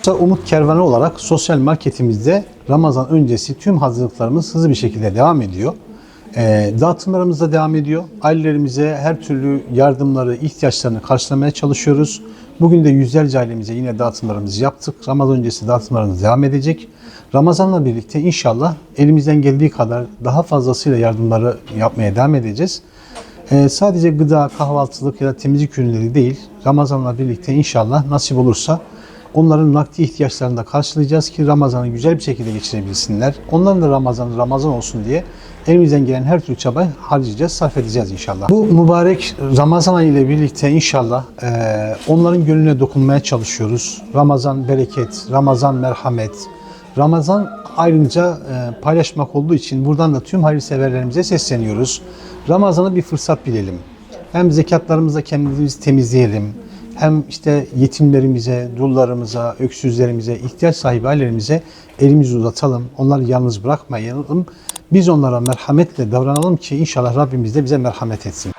Iftar Umut Kervanı olarak sosyal marketimizde Ramazan öncesi tüm hazırlıklarımız hızlı bir şekilde devam ediyor. Dağıtımlarımız da devam ediyor. Ailelerimize her türlü yardımları, ihtiyaçlarını karşılamaya çalışıyoruz. Bugün de yüzlerce ailemize yine dağıtımlarımızı yaptık. Ramazan öncesi dağıtımlarımız devam edecek. Ramazan'la birlikte inşallah elimizden geldiği kadar daha fazlasıyla yardımları yapmaya devam edeceğiz. Sadece gıda, kahvaltılık ya da temizlik ürünleri değil, Ramazan'la birlikte inşallah nasip olursa onların nakdi ihtiyaçlarını da karşılayacağız ki Ramazan'ı güzel bir şekilde geçirebilsinler. Onların da Ramazan olsun diye elimizden gelen her türlü çabayı harcayacağız, sarf edeceğiz inşallah. Bu mübarek Ramazan ayı ile birlikte inşallah onların gönlüne dokunmaya çalışıyoruz. Ramazan bereket, Ramazan merhamet, Ramazan ayrıca paylaşmak olduğu için buradan da tüm hayırseverlerimize sesleniyoruz. Ramazan'ı bir fırsat bilelim. Hem zekatlarımızla kendimizi temizleyelim, hem işte yetimlerimize, dullarımıza, öksüzlerimize, ihtiyaç sahibi ailelerimize elimizi uzatalım. Onları yalnız bırakmayalım. Biz onlara merhametle davranalım ki inşallah Rabbimiz de bize merhamet etsin.